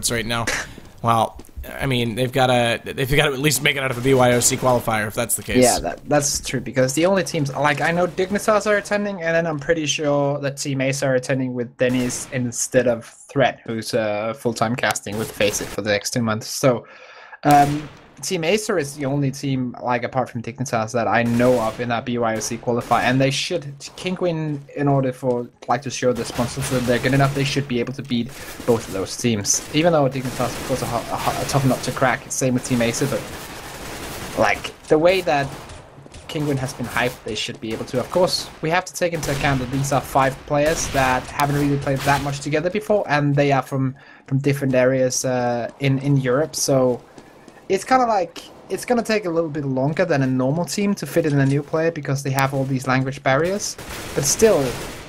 esports right now. Well, I mean, they've got to at least make it out of a BYOC qualifier if that's the case. Yeah, that's true, because the only teams, like, I know Dignitas are attending, and then I'm pretty sure that Team Ace are attending with Dennis instead of Threat, who's full-time casting with Faceit for the next 2 months. So Team Acer is the only team, like, apart from Dignitas, that I know of in that BYOC qualifier, and they should, Kinguin, in order for, like, to show the sponsors that they're good enough, they should be able to beat both of those teams. Even though Dignitas, of course, are a tough nut to crack, same with Team Acer, but, like, the way that Kinguin has been hyped, they should be able to. Of course, we have to take into account that these are 5 players that haven't really played that much together before, and they are from different areas in Europe, so it's kind of like, it's going to take a little bit longer than a normal team to fit in a new player because they have all these language barriers, but still,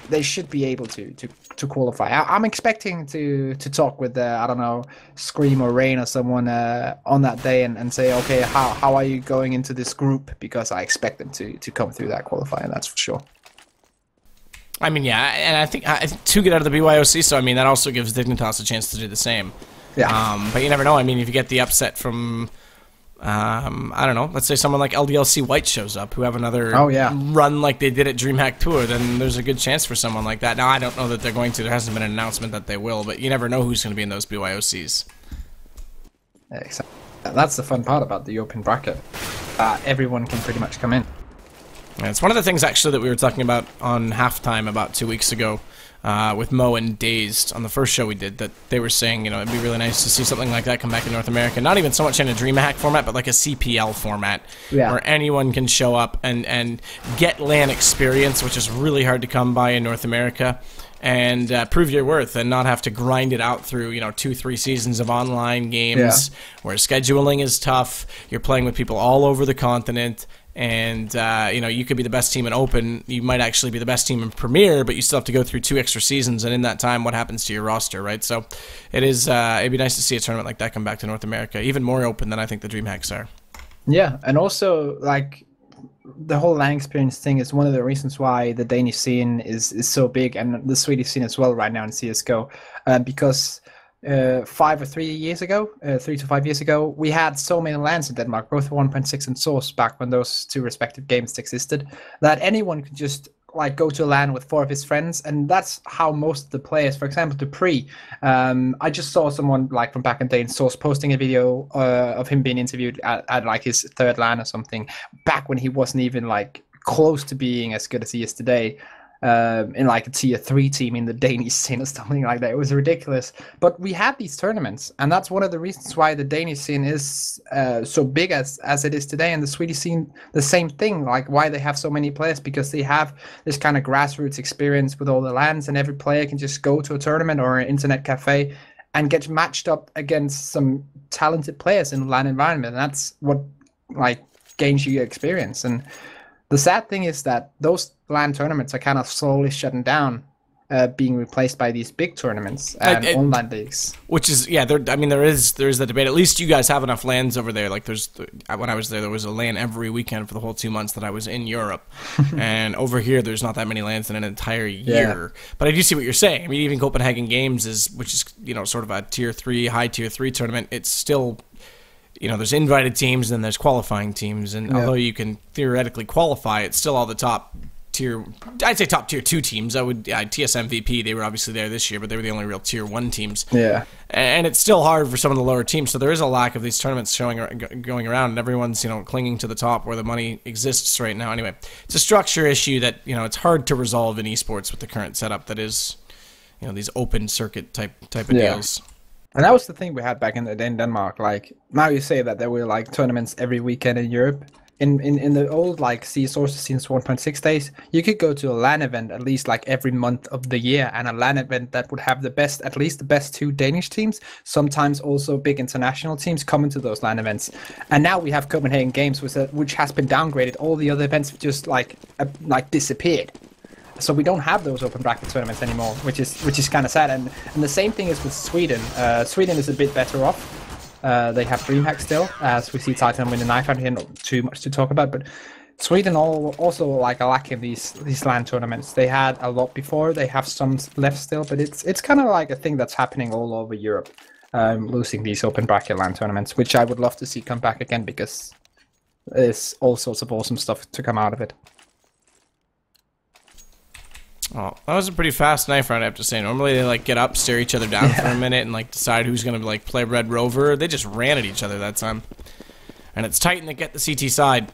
they should be able to qualify. I'm expecting to talk with, I don't know, Scream or Rain or someone on that day and say, okay, how are you going into this group? Because I expect them to come through that qualifier, that's for sure. I mean, yeah, and I think to get out of the BYOC, so I mean, that also gives Dignitas a chance to do the same. Yeah. But you never know. I mean, if you get the upset from, I don't know, let's say someone like LDLC White shows up, who have another run like they did at DreamHack Tour, then there's a good chance for someone like that. Now, I don't know that they're going to. There hasn't been an announcement that they will, but you never know who's going to be in those BYOCs. Yeah, exactly. That's the fun part about the open bracket. Everyone can pretty much come in. Yeah, it's one of the things, actually, that we were talking about on Halftime about 2 weeks ago. With Mo and Dazed on the first show we did, that they were saying, you know, it'd be really nice to see something like that come back in North America. Not even so much in a DreamHack format, but like a CPL format, where anyone can show up and get LAN experience, which is really hard to come by in North America, and prove your worth and not have to grind it out through, you know, 2-3 seasons of online games where scheduling is tough. You're playing with people all over the continent. And, you know, you could be the best team in Open. You might actually be the best team in Premier, but you still have to go through 2 extra seasons. And in that time, what happens to your roster, right? So it is, it'd be nice to see a tournament like that come back to North America, even more open than I think the DreamHacks are. Yeah, and also, like, the whole LAN experience thing is one of the reasons why the Danish scene is so big, and the Swedish scene as well right now in CSGO, because 3 years ago, 3 to 5 years ago, we had so many LANs in Denmark, both 1.6 and Source, back when those 2 respective games existed, that anyone could just, like, go to a LAN with 4 of his friends, and that's how most of the players, for example, Dupree, I just saw someone, like, from back in the day in Source posting a video of him being interviewed at like his 3rd LAN or something, back when he wasn't even, like, close to being as good as he is today. In like a tier 3 team in the Danish scene or something like that. It was ridiculous. But we had these tournaments, and that's one of the reasons why the Danish scene is so big as it is today, and the Swedish scene, the same thing, like why they have so many players, because they have this kind of grassroots experience with all the LANs, and every player can just go to a tournament or an internet cafe and get matched up against some talented players in the LAN environment, and that's what, like, gains you experience. And the sad thing is that those LAN tournaments are kind of slowly shutting down, being replaced by these big tournaments and online leagues. Which is, yeah, I mean, there is the debate. At least you guys have enough LANs over there. Like, when I was there was a LAN every weekend for the whole 2 months that I was in Europe. And over here, there's not that many LANs in an entire year. Yeah. But I do see what you're saying. I mean, even Copenhagen Games which is, you know, sort of a tier 3, high tier 3 tournament. It's still, you know, there's invited teams and there's qualifying teams, and although you can theoretically qualify, it's still all the top tier, I'd say top tier 2 teams. TSM VP, they were obviously there this year, but they were the only real tier 1 teams. Yeah. And it's still hard for some of the lower teams, so there is a lack of these tournaments going around, and everyone's, you know, clinging to the top where the money exists right now. Anyway, it's a structure issue that, you know, it's hard to resolve in esports with the current setup that is, you know, these open circuit type of deals. And that was the thing we had back in Denmark. Like, now you say that there were, like, tournaments every weekend in Europe. In the old, like, C-Source since 1.6 days, you could go to a LAN event at least, like, every month of the year, and a LAN event that would have at least the best 2 Danish teams, sometimes also big international teams coming to those LAN events. And now we have Copenhagen Games, which has been downgraded. All the other events just, like disappeared. So we don't have those open bracket tournaments anymore, which is kind of sad. And the same thing is with Sweden. Sweden is a bit better off. They have DreamHack still, as we see Titan win the knife out here. Not too much to talk about, but Sweden also, like, are lacking these LAN tournaments. They had a lot before. They have some left still, but it's kind of like a thing that's happening all over Europe. losing these open bracket LAN tournaments, which I would love to see come back again because there's all sorts of awesome stuff to come out of it. Oh, that was a pretty fast knife round, I have to say. Normally they like get up, stare each other down for a minute, and like decide who's gonna like play Red Rover. They just ran at each other that time. And it's Titan that get the CT side.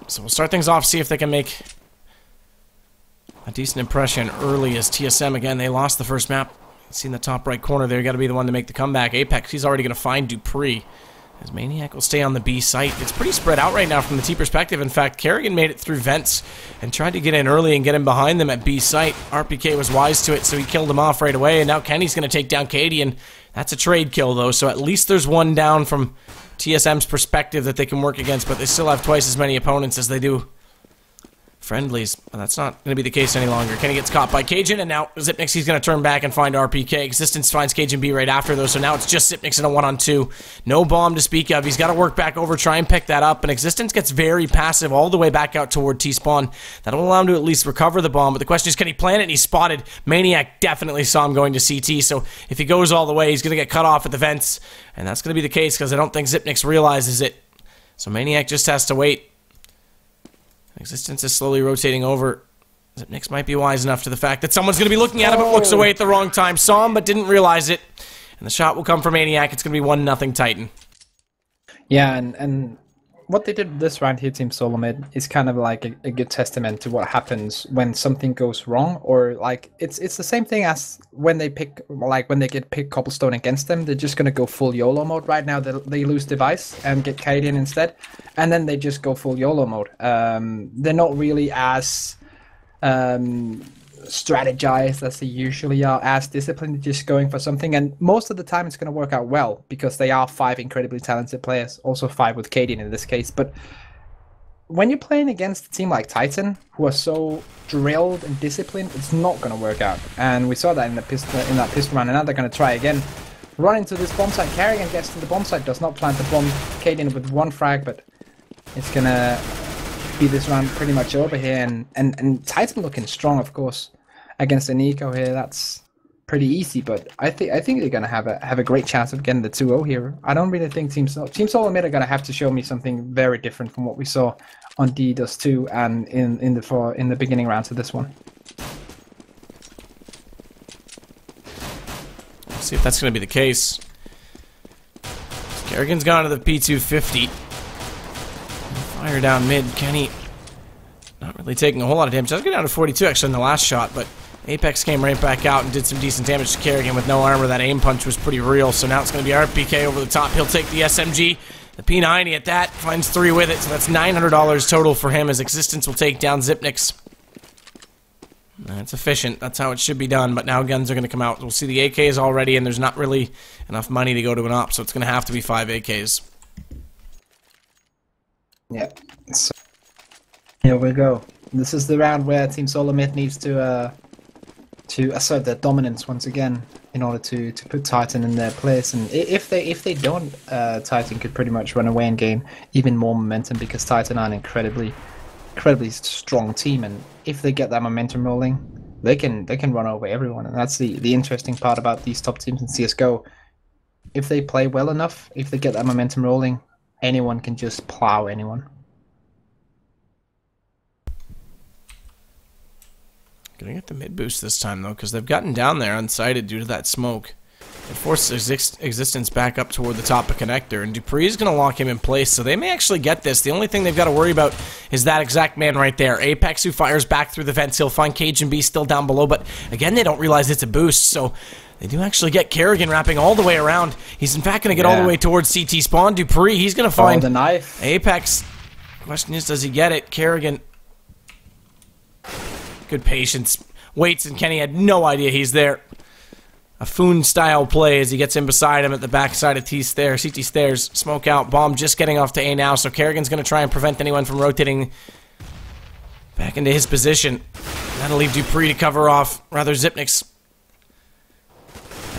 So we'll start things off, see if they can make a decent impression early as TSM again. They lost the first map. See in the top right corner, they're got to be the one to make the comeback. Apex, he's already going to find Dupree. As Maniac will stay on the B site. It's pretty spread out right now from the T perspective. In fact, Kerrigan made it through vents and tried to get in early and get in behind them at B site. RPK was wise to it, so he killed him off right away. And now Kenny's going to take down Katie, and that's a trade kill, though. So at least there's one down from TSM's perspective that they can work against, but they still have twice as many opponents as they do friendlies. But that's not going to be the case any longer. Kenny gets caught by Cajun, and now Zipnix, he's going to turn back and find RPK. Existence finds Cajun B right after, though, so now it's just Zipnix in a 1-on-2. No bomb to speak of. He's got to work back over, try and pick that up, and Existence gets very passive all the way back out toward T-spawn. That'll allow him to at least recover the bomb, but the question is, can he plant it? And he's spotted. Maniac definitely saw him going to CT, so if he goes all the way, he's going to get cut off at the vents, and that's going to be the case because I don't think Zipnix realizes it. So Maniac just has to wait. Existence is slowly rotating over. Zipnix might be wise enough to the fact that someone's going to be looking at him, but looks away at the wrong time. Saw him, but didn't realize it. And the shot will come from Maniac. It's going to be 1-0 Titan. Yeah, and what they did this round here, Team SoloMid, is kind of like a good testament to what happens when something goes wrong, or like it's the same thing as when they get pick Cobblestone against them. They're just gonna go full YOLO mode right now. They lose device and get carried in instead, and then they just go full YOLO mode. They're not really as strategized as they usually are, as disciplined, just going for something, and most of the time it's going to work out well because they are 5 incredibly talented players, also 5 with Kaden in this case. But when you're playing against a team like Titan, who are so drilled and disciplined, it's not going to work out, and we saw that in that pistol round, and now they're going to try again. Run into this bomb site. Kerrigan gets to the bomb site, does not plant the bomb. Kaden with 1 frag, but it's going to be this round pretty much over here, and Titan looking strong, of course, against an eco here. That's pretty easy, but I think they're gonna have a great chance of getting the 2-0 here. I don't really think Team SoloMid are gonna have to show me something very different from what we saw on DDoS 2 and in the beginning rounds of this one. Let's see if that's gonna be the case. Kerrigan's gone to the P250. Fire down mid. Kenny not really taking a whole lot of damage. Does get down to 42 actually in the last shot, but Apex came right back out and did some decent damage to Kerrigan with no armor. That aim punch was pretty real, so now it's going to be RPK over the top. He'll take the SMG. The P90 at that, finds 3 with it, so that's $900 total for him as Existence will take down Zipnix. That's efficient. That's how it should be done, but now guns are going to come out. We'll see the AKs already, and there's not really enough money to go to an op, so it's going to have to be 5 AKs. Yeah, so here we go. This is the round where Team SoloMid needs to assert their dominance once again in order to put Titan in their place. And if they don't, Titan could pretty much run away and gain even more momentum because Titan are an incredibly strong team. And if they get that momentum rolling, they can run over everyone. And that's the interesting part about these top teams in CS:GO. If they play well enough, if they get that momentum rolling, anyone can just plow anyone. Gonna get the mid boost this time though, because they've gotten down there unsighted due to that smoke. It forced Existence back up toward the top of connector, and Dupree is gonna lock him in place, so they may actually get this. The only thing they've got to worry about is that exact man right there. Apex, who fires back through the vents. He'll find Cajun B still down below, but again, they don't realize it's a boost, so they do actually get Kerrigan wrapping all the way around. He's in fact gonna get all the way towards CT spawn. Dupree, he's gonna find the knife. Apex. Question is, does he get it? Kerrigan. Good patience. Waits, and Kenny had no idea he's there. A Foon-style play as he gets in beside him at the backside of CT stairs. Smoke out. Bomb just getting off to A now, so Kerrigan's going to try and prevent anyone from rotating back into his position. That'll leave Dupree to cover off, rather Zipnix.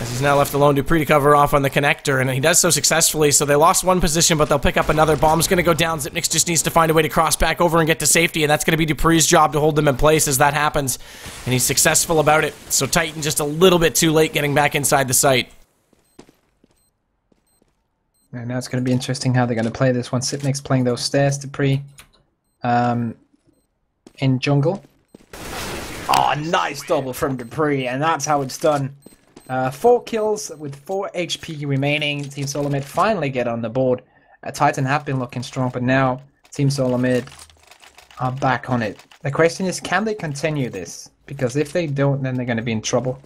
As he's now left alone, Dupree to cover off on the connector, and he does so successfully, so they lost one position, but they'll pick up another. Bomb's going to go down. Zipnix just needs to find a way to cross back over and get to safety, and that's going to be Dupree's job to hold them in place as that happens, and he's successful about it. So Titan just a little bit too late getting back inside the site. And now it's going to be interesting how they're going to play this one. Sipnik's playing those stairs to pre in jungle. Oh, nice double from Dupree, and that's how it's done. 4 kills with 4 HP remaining. Team SoloMid finally get on the board. Titan have been looking strong, but now Team SoloMid are back on it. The question is, can they continue this? Because if they don't, then they're going to be in trouble.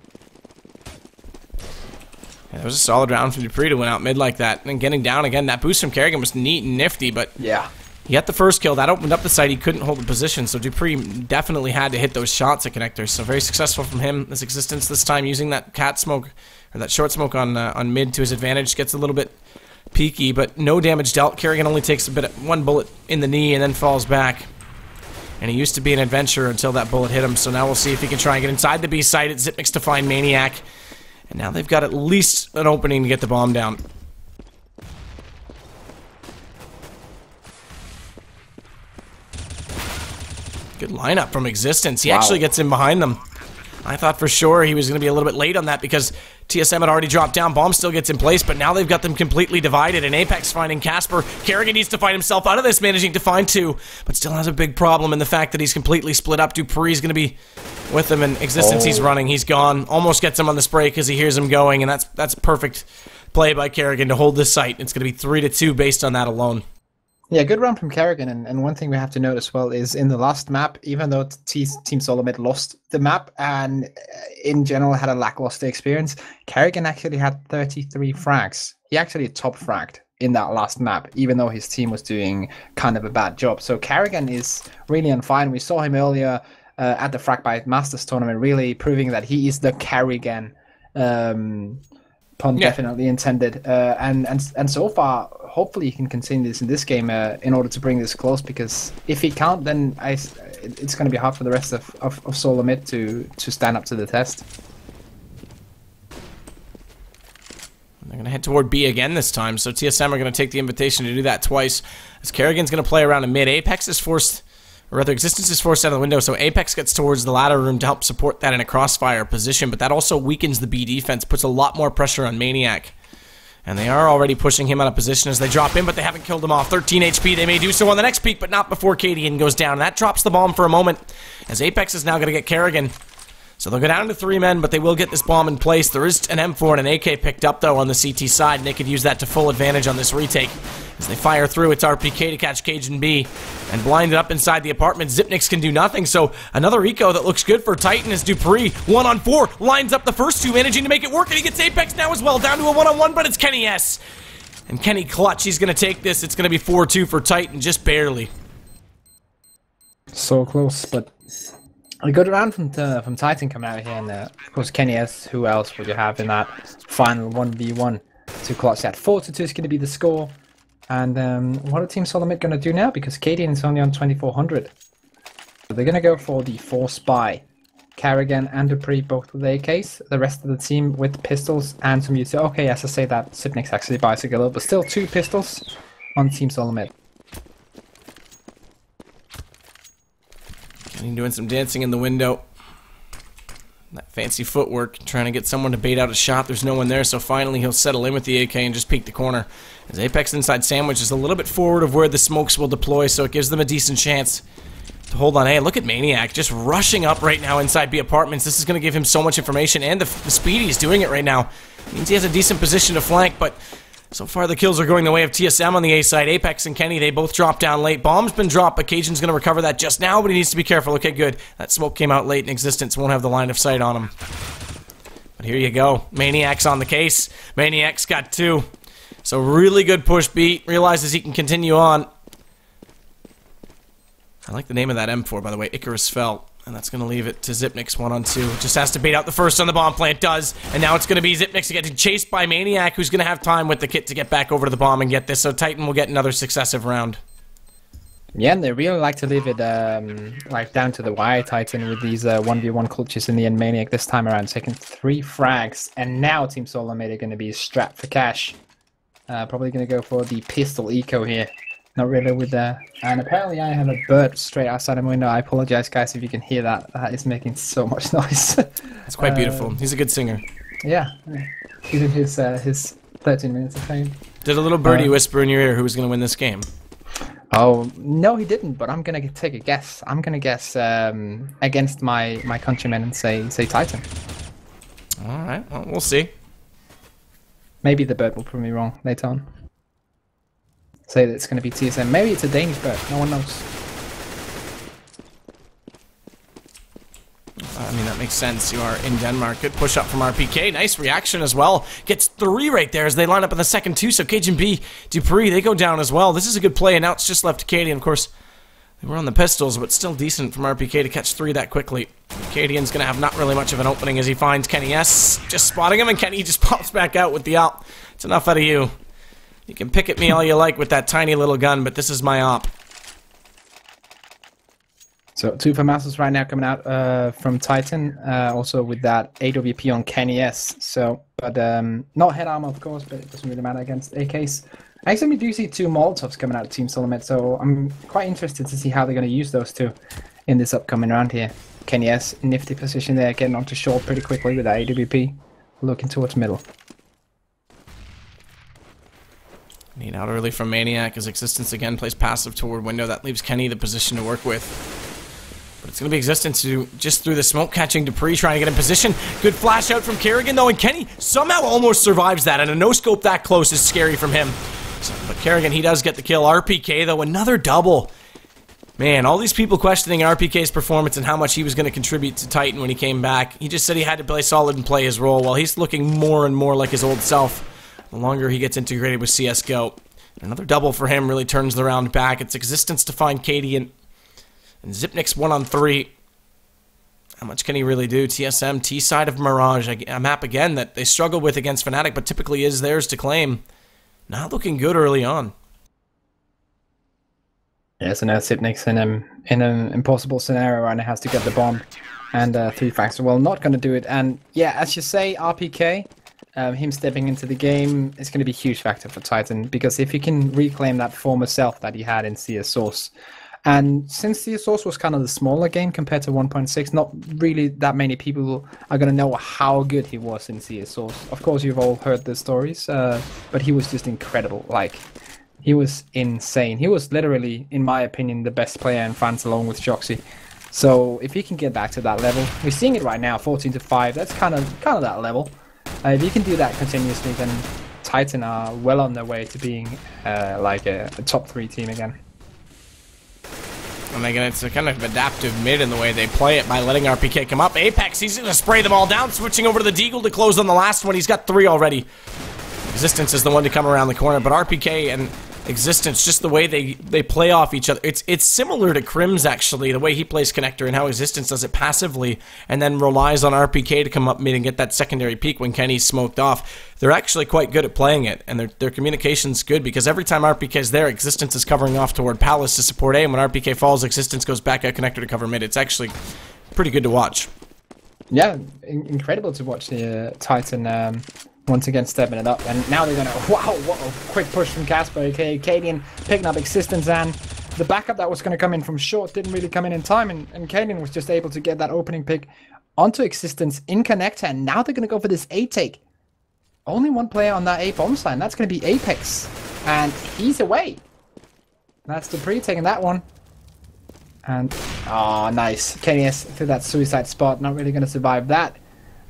Yeah, it was a solid round from Dupree to win out mid like that. And getting down again, that boost from Kerrigan was neat and nifty, but yeah, he got the first kill. That opened up the site. He couldn't hold the position, so Dupree definitely had to hit those shots at connectors. So very successful from him. This existence this time using that cat smoke, or that short smoke on mid to his advantage. Gets a little bit peaky, but no damage dealt. Kerrigan only takes one bullet in the knee and then falls back. And he used to be an adventurer until that bullet hit him, so now we'll see if he can try and get inside the B site. It's Zipmix to find Maniac. And now they've got at least an opening to get the bomb down. Good lineup from Existence. He actually gets in behind them. I thought for sure he was going to be a little bit late on that because TSM had already dropped down. Bomb still gets in place, but now they've got them completely divided. And Apex finding Casper. Kerrigan needs to fight himself out of this, managing to find 2, but still has a big problem in the fact that he's completely split up. Dupree's going to be with him, and Existence, he's running. He's gone. Almost gets him on the spray because he hears him going, and that's perfect play by Kerrigan to hold this site. It's going to be 3-2 based on that alone. Yeah, good run from Kerrigan, and one thing we have to note as well is in the last map, even though Team SoloMid lost the map and in general had a lackluster experience, Kerrigan actually had 33 frags. He actually top fragged in that last map, even though his team was doing kind of a bad job. So Kerrigan is really on fire. We saw him earlier at the Fragbite Masters tournament, really proving that he is the Kerrigan. Pun definitely intended. And so far, hopefully he can continue this in this game in order to bring this close, because if he can't, then it's going to be hard for the rest of SoloMid to stand up to the test. They're going to head toward B again this time, so TSM are going to take the invitation to do that twice. As Kerrigan's going to play around in mid, Apex is forced, or rather Existence is forced out of the window, so Apex gets towards the ladder room to help support that in a crossfire position, but that also weakens the B defense, puts a lot more pressure on Maniac. And they are already pushing him out of position as they drop in, but they haven't killed him off. 13 HP, they may do so on the next peak, but not before Cadian goes down. That drops the bomb for a moment, as Apex is now going to get Kerrigan. So they'll go down to 3 men, but they will get this bomb in place. There is an M4 and an AK picked up, though, on the CT side, and they could use that to full advantage on this retake. As they fire through, it's RPK to catch Cajun B. And blinded up inside the apartment, Zipnix can do nothing, so another eco that looks good for Titan is Dupree. 1-on-4, lines up the first 2, managing to make it work, and he gets Apex now as well, down to a 1-on-1, but it's Kenny S. And Kenny clutch, he's going to take this. It's going to be 4-2 for Titan, just barely. So close, but a good round from Titan coming out here, and of course Kenny S. Who else would you have in that final 1v1 to clutch that? 4-2 is going to be the score. And what are Team SoloMid going to do now? Because Cadian is only on 2400. So they're going to go for the 4 spy. Kerrigan and Dupree both with AKs. The rest of the team with pistols and some utility. Okay, yes, I say that Zipnix actually buys a little, but still 2 pistols on Team SoloMid. And doing some dancing in the window. That fancy footwork, trying to get someone to bait out a shot. There's no one there, so finally he'll settle in with the AK and just peek the corner. As Apex inside sandwich is a little bit forward of where the smokes will deploy, so it gives them a decent chance to hold on. Hey, look at Maniac just rushing up right now inside B apartments. This is going to give him so much information, and the speed he's doing it right now means he has a decent position to flank, but so far the kills are going the way of TSM on the A side. Apex and Kenny, they both dropped down late. Bomb's been dropped, but Cajun's going to recover that just now, but he needs to be careful. Okay, good. That smoke came out late in Existence. Won't have the line of sight on him. But here you go. Maniac's on the case. Maniac's got 2. So really good push beat. Realizes he can continue on. I like the name of that M4, by the way. Icarus fell. And that's going to leave it to Zipnix 1-on-2. Just has to bait out the first on the bomb plant. Does. And now it's going to be Zipnix getting chased by Maniac, who's going to have time with the kit to get back over to the bomb and get this. So Titan will get another successive round. Yeah, and they really like to leave it like down to the wire, Titan, with these 1v1 clutches in the end. Maniac this time around taking 3 frags. And now Team SoloMid are going to be strapped for cash. Probably going to go for the pistol eco here. Not really with that. And apparently I have a bird straight outside of my window. I apologize, guys, if you can hear that. That is making so much noise. It's quite beautiful. He's a good singer. Yeah. Even his 13 minutes of fame. Did a little birdie whisper in your ear who was going to win this game? Oh, no, he didn't, but I'm going to take a guess. I'm going to guess against my countrymen and say Titan. All right, well, we'll see. Maybe the bird will prove me wrong later on. Say that it's going to be TSM. Maybe it's a Danish bird. No one knows. I mean, that makes sense. You are in Denmark. Good push up from RPK. Nice reaction as well. Gets 3 right there as they line up in the second 2. So Cajun B, Dupree, they go down as well. This is a good play, and now it's just left to Katie. And of course, they were on the pistols, but still decent from RPK to catch 3 that quickly. Cadian's going to have not really much of an opening as he finds Kenny S. Just spotting him, and Kenny just pops back out with the op. It's enough out of you. You can pick at me all you like with that tiny little gun, but this is my op. So 2 FAMASs right now coming out from Titan, also with that AWP on Kenny S. So, but not head armor, of course, but it doesn't really matter against AKs. I actually do see 2 Molotovs coming out of Team SoloMid, so I'm quite interested to see how they're going to use those 2 in this upcoming round here. Kenny S, nifty position there, getting onto short pretty quickly with that AWP, looking towards middle. Need out early from Maniac as Existence again plays passive toward window. That leaves Kenny the position to work with. But it's going to be Existence who, just through the smoke, catching Dupree, trying to get in position. Good flash out from Kerrigan, though, and Kenny somehow almost survives that, and a no-scope that close is scary from him. So, but Kerrigan, he does get the kill. RPK, though, another double. Man, all these people questioning RPK's performance and how much he was going to contribute to Titan when he came back. He just said he had to play solid and play his role, while he's looking more and more like his old self the longer he gets integrated with CSGO. Another double for him really turns the round back. It's Existence to find Katie, and Zipnik's 1-on-3. How much can he really do? TSM, T-side of Mirage, a map again that they struggle with against Fnatic, but typically is theirs to claim. Not looking good early on. Yeah, so now Zipnik's in an impossible scenario right now, has to get the bomb. And 3 frags, well, not going to do it. And yeah, as you say, RPK, him stepping into the game is going to be a huge factor for Titan, because if he can reclaim that former self that he had in CS Source, and since CS Source was kind of the smaller game compared to 1.6, not really that many people are going to know how good he was in CS Source. Of course, you've all heard the stories, but he was just incredible. Like, he was insane. He was literally, in my opinion, the best player in France along with Joxy. So if he can get back to that level, we're seeing it right now, 14-5. That's kind of that level. If you can do that continuously, then Titan are well on their way to being like a top 3 team again. And again, it's a kind of adaptive mid in the way they play it by letting RPK come up. Apex, he's going to spray them all down, switching over to the Deagle to close on the last one. He's got 3 already. Existence is the one to come around the corner, but RPK and Existence, just the way they play off each other. It's similar to Crim's, actually, the way he plays connector and how Existence does it passively and then relies on RPK to come up mid and get that secondary peek when Kenny's smoked off. They're actually quite good at playing it, and their communication's good, because every time RPK's there, Existence is covering off toward Palace to support A, and when RPK falls, Existence goes back out connector to cover mid. It's actually pretty good to watch. Yeah, incredible to watch the Titan once again stepping it up, and now they're gonna, wow, what a quick push from Casper, aka Cadian, picking up Existence, and the backup that was gonna come in from short didn't really come in time, and Cadian was just able to get that opening pick onto Existence in connector, and now they're gonna go for this A take. Only one player on that A bomb side, and that's gonna be Apex, and he's away. That's Dupree taking that one. And, oh, nice. Kenny S through that suicide spot, not really gonna survive that,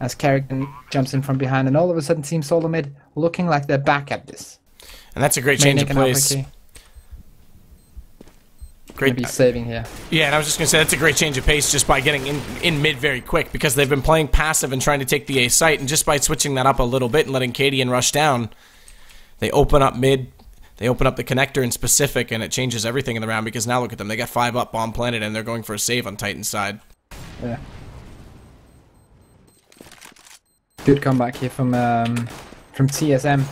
as Kerrigan jumps in from behind, and all of a sudden Team SoloMid looking like they're back at this. And that's a great change of place. Great be saving here. Yeah, and I was just going to say that's a great change of pace just by getting in mid very quick, because they've been playing passive and trying to take the A site, and just by switching that up a little bit and letting Cadian rush down, they open up mid, they open up the connector in specific, and it changes everything in the round, because now look at them, they got 5 up bomb planted and they're going for a save on Titan's side. Yeah. Good comeback here from TSM.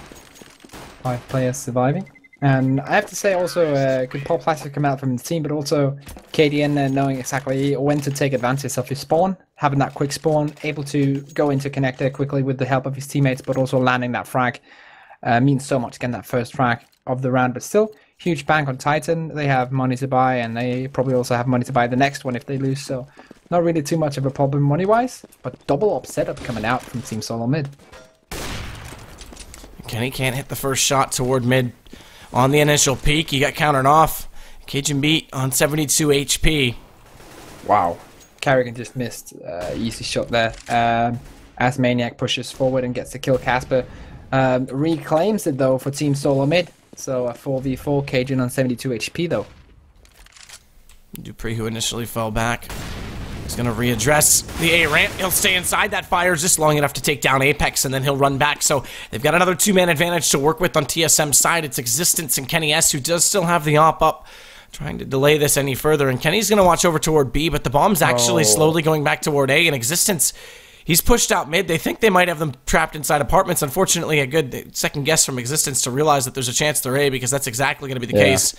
5 players surviving. And I have to say also, good pop plastic come out from the team, but also KDN knowing exactly when to take advantage of his spawn, having that quick spawn, able to go into connector quickly with the help of his teammates, but also landing that frag means so much getting that first frag of the round. But still, huge bank on Titan. They have money to buy, and they probably also have money to buy the next one if they lose, so not really too much of a problem money-wise, but double up setup coming out from Team SoloMid. Kenny can't hit the first shot toward mid on the initial peak. He got countered off. Cajun B on 72 HP. Wow. Carrigan just missed. Easy shot there. As Maniac pushes forward and gets the kill, Casper reclaims it though for Team SoloMid. So a 4v4, Cajun on 72 HP though. Dupree, who initially fell back, is going to readdress the A ramp. He'll stay inside that fire just long enough to take down Apex, and then he'll run back. So they've got another two-man advantage to work with on TSM's side. It's Existence and Kenny S, who does still have the op up, trying to delay this any further. And Kenny's going to watch over toward B, but the bomb's actually slowly going back toward A. And Existence, he's pushed out mid. They think they might have them trapped inside apartments. Unfortunately, a good second guess from Existence to realize that there's a chance they're A, because that's exactly going to be the case.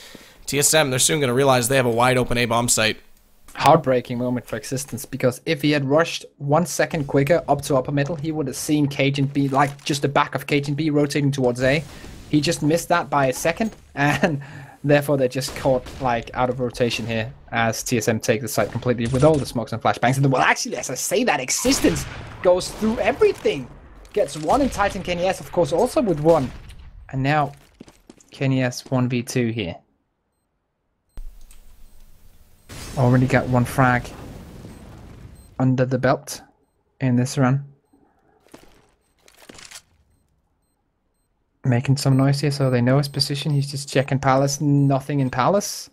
TSM, they're soon going to realize they have a wide open A bomb site. Heartbreaking moment for Existence, because if he had rushed 1 second quicker up to upper middle, he would have seen Cajun B, like just the back of Cajun B rotating towards A. He just missed that by a second, and therefore they're just caught like out of rotation here as TSM take the site completely with all the smokes and flashbangs. And well, actually, as I say that, Existence goes through everything. Gets one in Titan. Kenny S, of course, also with one. And now Kenny S 1v2 here. Already got one frag under the belt in this run. Making some noise here so they know his position. He's just checking Palace, nothing in Palace.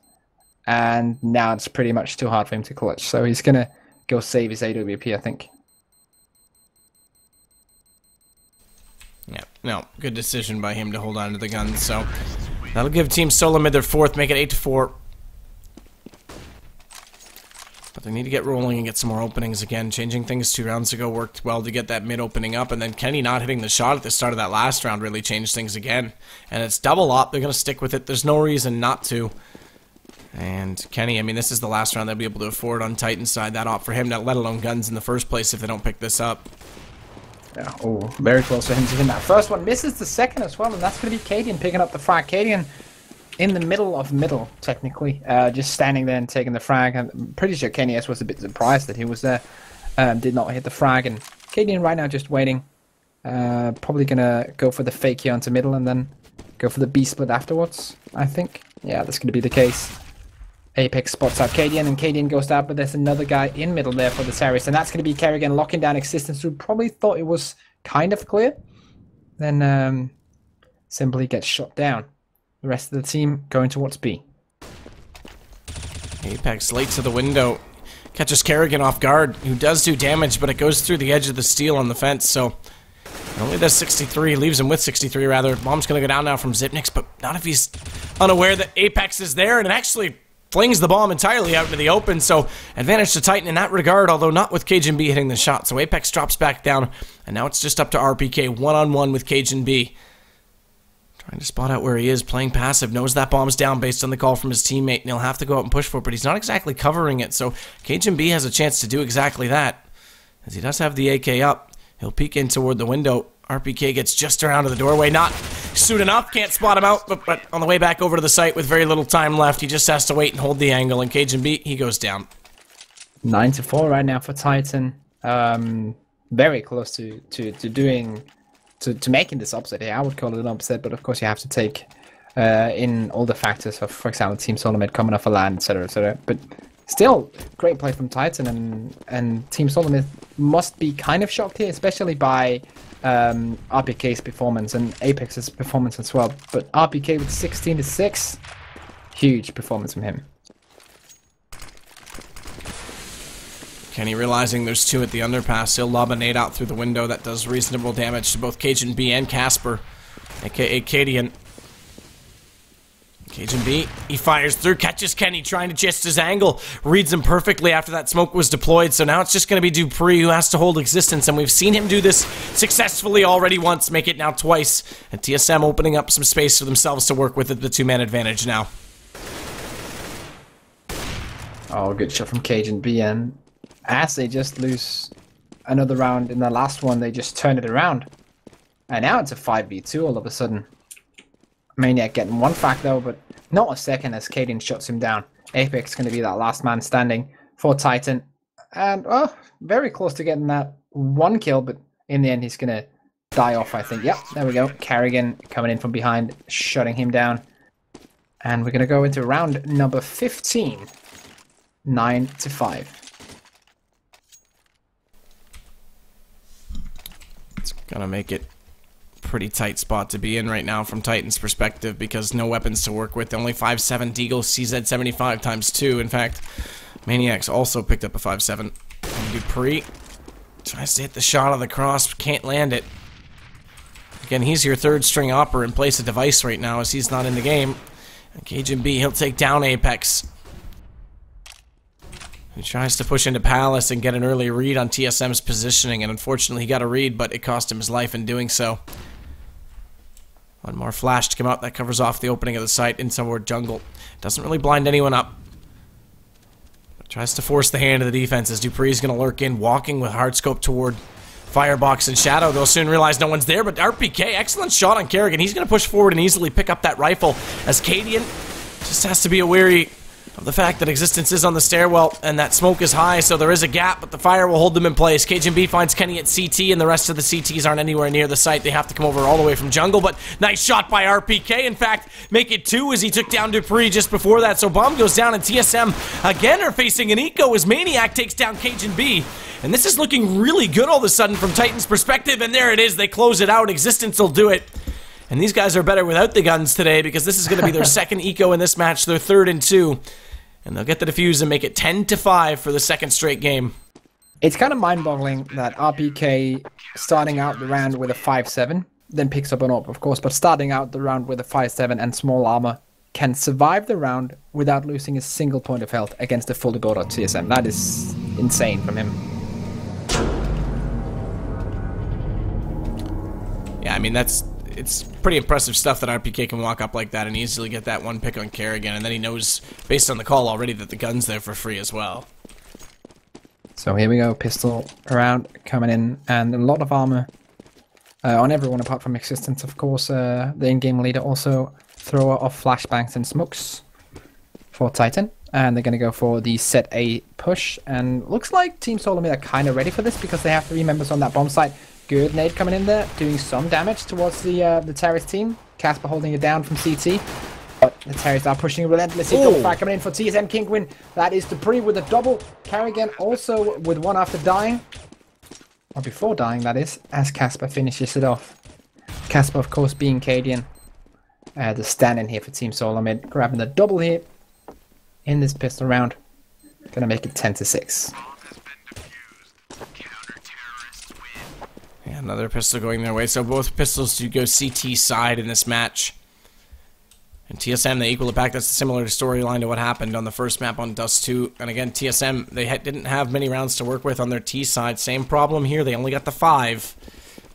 And now it's pretty much too hard for him to clutch. So he's going to go save his AWP, I think. Yeah, no, good decision by him to hold on to the gun. So that'll give Team SoloMid their fourth, make it 8-4. But they need to get rolling and get some more openings again. Changing things 2 rounds ago worked well to get that mid opening up, and then Kenny not hitting the shot at the start of that last round really changed things again. And it's double up. They're going to stick with it. There's no reason not to. And Kenny, I mean, this is the last round they'll be able to afford on Titan's side. That op for him, let alone guns in the first place if they don't pick this up. Yeah, oh, very close for him to hit that first one. Misses the second as well, and that's going to be Cadian picking up the frag. Cadian in the middle of middle, technically, just standing there and taking the frag. I'm pretty sure Kenny S was a bit surprised that he was there. Did not hit the frag, and Cadian right now just waiting. Probably going to go for the fake here onto middle and then go for the B split afterwards, I think. Yeah, that's going to be the case. Apex spots out Cadian, and Cadian goes down, but there's another guy in middle there for the Terrorist, and that's going to be Kerrigan locking down Existence, who probably thought it was kind of clear. Then simply gets shot down. The rest of the team going towards B. Apex late to the window. Catches Kerrigan off guard, who does do damage, but it goes through the edge of the steel on the fence, so it only does 63, leaves him with 63 rather. Bomb's going to go down now from Zipnix, but not if he's unaware that Apex is there, and it actually flings the bomb entirely out into the open, so advantage to Titan in that regard, although not with Cajun B hitting the shot. So Apex drops back down, and now it's just up to RPK, one-on-one with Cajun B. Trying to spot out where he is, playing passive, knows that bomb's down based on the call from his teammate, and he'll have to go out and push for it, but he's not exactly covering it, so Cajun B has a chance to do exactly that. As he does have the AK up, he'll peek in toward the window. RPK gets just around to the doorway, not soon enough, can't spot him out, but on the way back over to the site with very little time left, he just has to wait and hold the angle, and Cajun B, he goes down. 9-4 right now for Titan. Very close to doing... To making this upset here. I would call it an upset, but of course you have to take in all the factors of, for example, Team SoloMid coming off a land, etc., etc. But still, great play from Titan, and Team SoloMid must be kind of shocked here, especially by RPK's performance and Apex's performance as well. But RPK with 16-6, huge performance from him. Kenny realizing there's 2 at the underpass, he'll lob a nade out through the window that does reasonable damage to both Cajun B and Casper, aka Cadian. Cajun B, he fires through, catches Kenny trying to just his angle, reads him perfectly after that smoke was deployed, so now it's just going to be Dupree who has to hold Existence, and we've seen him do this successfully already once, make it now twice, and TSM opening up some space for themselves to work with the 2-man advantage now. Oh, good shot from Cajun B, and as they just lose another round in the last one, they just turn it around. And now it's a 5v2 all of a sudden. Maniac getting one frag though, but not a second as Cadian shuts him down. Apex going to be that last man standing for Titan. And, very close to getting that 1 kill, but in the end he's going to die off, I think. Yep, there we go. Carrigan coming in from behind, shutting him down. And we're going to go into round number 15. 9-5. It's going to make it a pretty tight spot to be in right now from Titan's perspective because no weapons to work with. Only 5.7 Deagle CZ75 times 2. In fact, Maniacs also picked up a 5.7. And Dupree tries to hit the shot on the cross, can't land it. Again, he's your third string opper in place of Device right now as he's not in the game. And Cajun B, he'll take down Apex. He tries to push into Palace and get an early read on TSM's positioning, and unfortunately he got a read, but it cost him his life in doing so. One more flash to come out that covers off the opening of the site in toward jungle. Doesn't really blind anyone up. But tries to force the hand of the defense as Dupree's going to lurk in, walking with hard scope toward Firebox and Shadow. They'll soon realize no one's there, but RPK, excellent shot on Kerrigan. He's going to push forward and easily pick up that rifle as Cadian just has to be wary of the fact that Existence is on the stairwell and that smoke is high, so there is a gap, but the fire will hold them in place. Cajun B finds Kenny at CT, and the rest of the CTs aren't anywhere near the site. They have to come over all the way from jungle, but nice shot by RPK. In fact, make it 2 as he took down Dupree just before that, so Bomb goes down, and TSM again are facing an eco as Maniac takes down Cajun B. And this is looking really good all of a sudden from Titan's perspective, and there it is. They close it out. Existence will do it. And these guys are better without the guns today because this is going to be their second eco in this match, their third and 2. And they'll get the defuse and make it 10-5 for the second straight game. It's kind of mind-boggling that RPK starting out the round with a 5.7, then picks up an AWP, of course, but starting out the round with a 5.7 and small armor can survive the round without losing a single point of health against a fully built-up TSM. That is insane from him. Yeah, I mean, it's pretty impressive stuff that RPK can walk up like that and easily get that one pick on Kerrigan, and then he knows, based on the call already, that the gun's there for free as well. So here we go, pistol around, coming in, and a lot of armor on everyone apart from Existence, of course. The in-game leader also thrower of flashbangs and smokes for Titan, and they're going to go for the set A push, and looks like Team SoloMid are kind of ready for this because they have 3 members on that bomb site. Good nade coming in there, doing some damage towards the terrorist team. Casper holding it down from CT. But the terrorists are pushing relentlessly. Double fire coming in for TSM Kingwin. That is Dupree with a double. Carrigan also with one after dying. Or before dying, that is, as Casper finishes it off. Casper, of course, being Cadian. The stand-in here for Team SoloMid. Grabbing the double here in this pistol round. Gonna make it 10-6. Yeah, another pistol going their way. So both pistols do go CT side in this match. And TSM, they equal it back. That's a similar storyline to what happened on the first map on Dust 2. And again, TSM, they didn't have many rounds to work with on their T side. Same problem here. They only got the 5.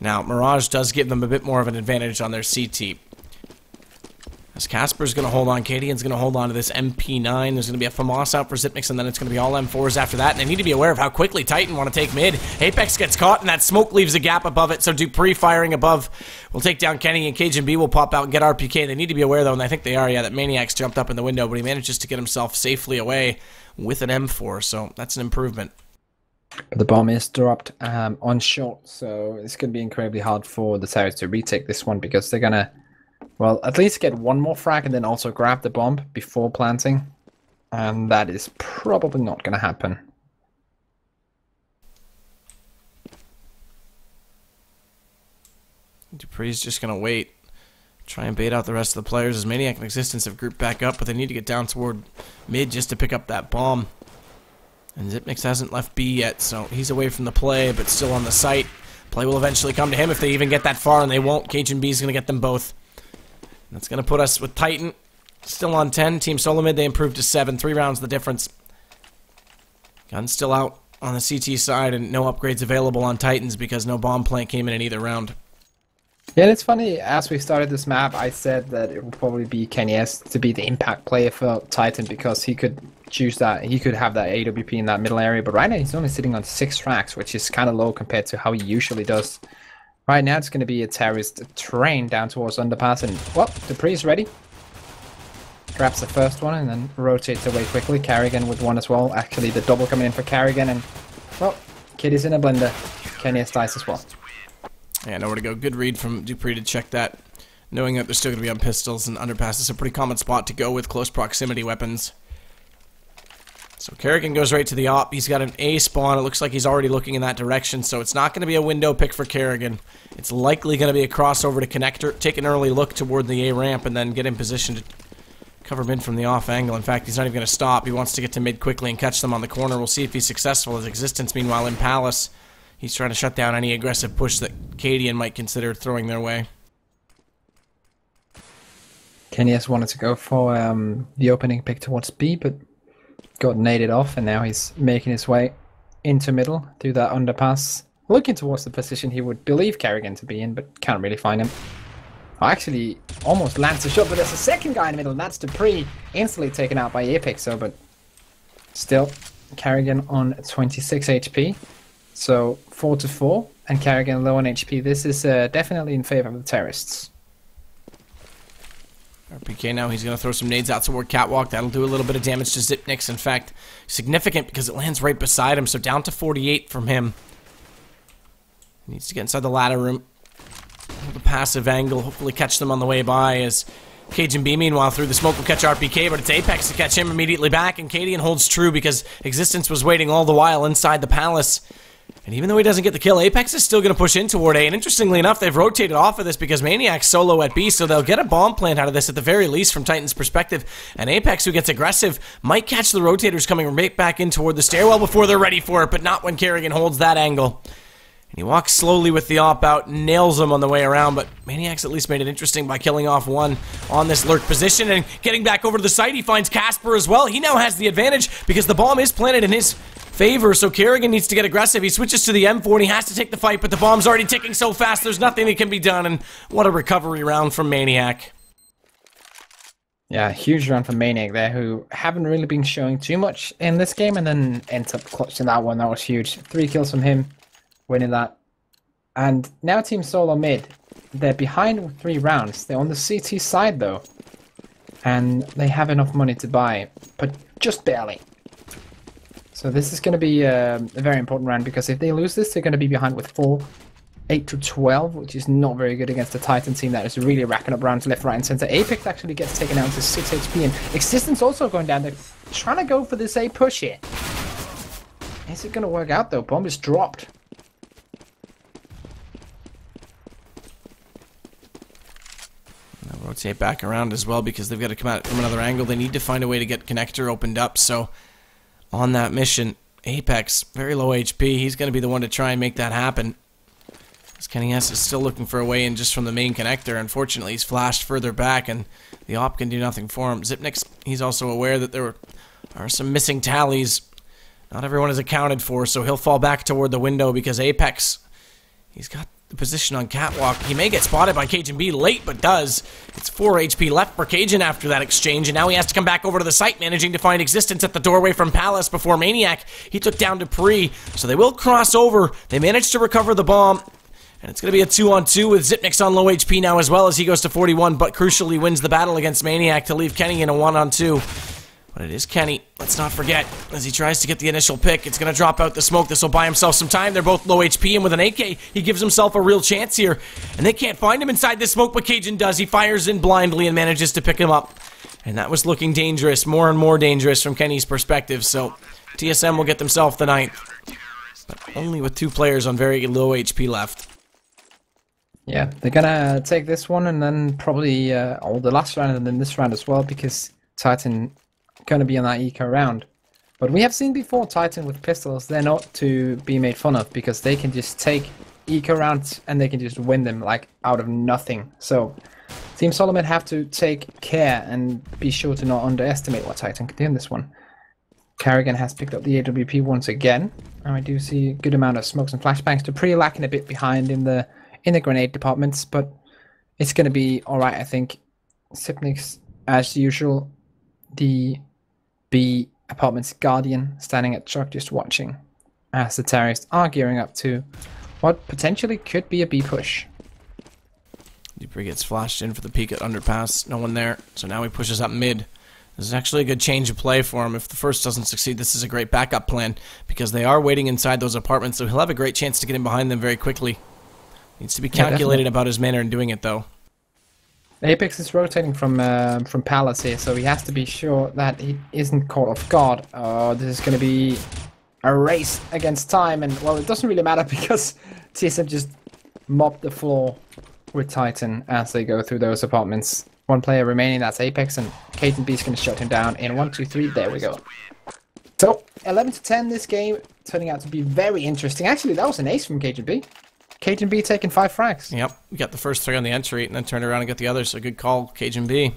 Now, Mirage does give them a bit more of an advantage on their CT. As Casper's going to hold on, Cadian's going to hold on to this MP9. There's going to be a FAMAS out for Zipmix, and then it's going to be all M4s after that. And they need to be aware of how quickly Titan want to take mid. Apex gets caught, and that smoke leaves a gap above it, so Dupree firing above will take down Kenny, and Cajun B will pop out and get RPK. They need to be aware, though, and I think they are, yeah, that Maniac's jumped up in the window, but he manages to get himself safely away with an M4, so that's an improvement. But the bomb is dropped on short, so it's going to be incredibly hard for the terrorists to retake this one because they're going to, well, at least get one more frag and then also grab the bomb before planting. And that is probably not going to happen. Dupree's just going to wait. Try and bait out the rest of the players as Maniac and Existence have grouped back up, but they need to get down toward mid just to pick up that bomb. And Zipmix hasn't left B yet, so he's away from the play, but still on the site. Play will eventually come to him if they even get that far, and they won't. Cajun B's going to get them both. That's going to put us with Titan still on 10. Team SoloMid, they improved to 7. 3 rounds the difference. Gun's still out on the CT side, and no upgrades available on Titans because no bomb plant came in either round. Yeah, and it's funny, as we started this map, I said that it would probably be Kenny S to be the impact player for Titan because he could choose that, he could have that AWP in that middle area, but right now he's only sitting on 6 tracks, which is kind of low compared to how he usually does. Right now it's going to be a terrorist train down towards underpass, and, well, Dupree's ready. Grabs the first one and then rotates away quickly. Carrigan with one as well. Actually, the double coming in for Carrigan, and, well, Kid is in a blender. Kenny S dies as well. Yeah, nowhere to go. Good read from Dupree to check that, knowing that they're still going to be on pistols, and underpass is a pretty common spot to go with close proximity weapons. So Kerrigan goes right to the op. He's got an A spawn. It looks like he's already looking in that direction, so it's not going to be a window pick for Kerrigan. It's likely going to be a crossover to connector, take an early look toward the A ramp, and then get in position to cover mid from the off angle. In fact, he's not even going to stop. He wants to get to mid quickly and catch them on the corner. We'll see if he's successful. His existence, meanwhile, in Palace, he's trying to shut down any aggressive push that Cadian might consider throwing their way. Kenny has wanted to go for the opening pick towards B, but got naded off, and now he's making his way into middle through that underpass, looking towards the position he would believe Kerrigan to be in, but can't really find him. Actually, almost lands a shot, but there's a second guy in the middle, and that's Dupree, instantly taken out by Apex, so, but still, Kerrigan on 26 HP, so 4-4, and Kerrigan low on HP. This is definitely in favor of the terrorists. RPK now, he's going to throw some nades out toward Catwalk. That'll do a little bit of damage to Zipnix. In fact, significant because it lands right beside him, so down to 48 from him. He needs to get inside the ladder room with a passive angle, hopefully catch them on the way by as Cajun B, meanwhile, through the smoke will catch RPK, but it's Apex to catch him immediately back, and Cadian holds true because Existence was waiting all the while inside the palace. And even though he doesn't get the kill, Apex is still going to push in toward A. And interestingly enough, they've rotated off of this because Maniac's solo at B, so they'll get a bomb plant out of this at the very least from Titan's perspective. And Apex, who gets aggressive, might catch the rotators coming right back in toward the stairwell before they're ready for it, but not when Kerrigan holds that angle. And he walks slowly with the op out, nails him on the way around, but Maniac's at least made it interesting by killing off one on this lurk position, and getting back over to the site, he finds Casper as well. He now has the advantage because the bomb is planted in his favor, so Kerrigan needs to get aggressive. He switches to the M4 and he has to take the fight, but the bomb's already ticking so fast there's nothing that can be done, and what a recovery round from Maniac. Yeah, huge round for Maniac there, who haven't really been showing too much in this game, and then ends up clutching that one. That was huge. 3 kills from him, winning that. And now Team SoloMid, they're behind with 3 rounds. They're on the CT side though, and they have enough money to buy, but just barely. So this is going to be a very important round, because if they lose this, they're going to be behind with 8-12, which is not very good against the Titan team that is really racking up rounds left, right, and center. Apex actually gets taken down to 6 HP, and Existence also going down. They're trying to go for this A push here. Is it going to work out though? Bomb is dropped. They'll rotate back around as well because they've got to come out from another angle. They need to find a way to get connector opened up, so on that mission, Apex, very low HP, he's going to be the one to try and make that happen. As Kenny S is still looking for a way in just from the main connector. Unfortunately, he's flashed further back, and the op can do nothing for him. Zipnix, he's also aware that there are some missing tallies. Not everyone is accounted for, so he'll fall back toward the window because Apex, he's got the position on Catwalk. He may get spotted by Cajun B late, but does. It's 4 HP left for Cajun after that exchange, and now he has to come back over to the site, managing to find Existence at the doorway from Palace before Maniac. He took down Dupree, so they will cross over. They managed to recover the bomb, and it's going to be a 2-on-2 with Zipnix on low HP now as well as he goes to 41, but crucially wins the battle against Maniac to leave Kenny in a 1-on-2. But it is Kenny, let's not forget, as he tries to get the initial pick. It's going to drop out the smoke. This will buy himself some time. They're both low HP, and with an AK, he gives himself a real chance here. And they can't find him inside this smoke, but Cajun does. He fires in blindly and manages to pick him up. And that was looking dangerous, more and more dangerous from Kenny's perspective. So TSM will get themselves the 9th, but only with 2 players on very low HP left. Yeah, they're going to take this one and then probably all the last round and then this round as well, because Titan going to be on that eco round. But we have seen before Titan with pistols, they're not to be made fun of because they can just take eco rounds and they can just win them like out of nothing. So Team SoloMid have to take care and be sure to not underestimate what Titan can do in this one. Kerrigan has picked up the AWP once again, and I do see a good amount of smokes and flashbangs. Dupree lacking a bit behind in the grenade departments, but it's going to be alright, I think. Zipnix, as usual, the B apartment's guardian standing at truck just watching as the terrorists are gearing up to what potentially could be a B push. Dupree gets flashed in for the peek at underpass. No one there, so now he pushes up mid. This is actually a good change of play for him. If the first doesn't succeed, this is a great backup plan because they are waiting inside those apartments, so he'll have a great chance to get in behind them very quickly. Needs to be calculated about his manner in doing it, though. Apex is rotating from Palace here, so he has to be sure that he isn't caught off guard. Oh, this is going to be a race against time, and well, it doesn't really matter because TSM just mopped the floor with Titan as they go through those apartments. One player remaining, that's Apex, and Kate B is going to shut him down in 1, 2, 3. There we go. So 11 to 10, this game turning out to be very interesting. Actually, that was an ace from Kate B. Cajun B taking 5 frags. Yep, we got the first 3 on the entry and then turned around and got the others. So good call, Cajun B.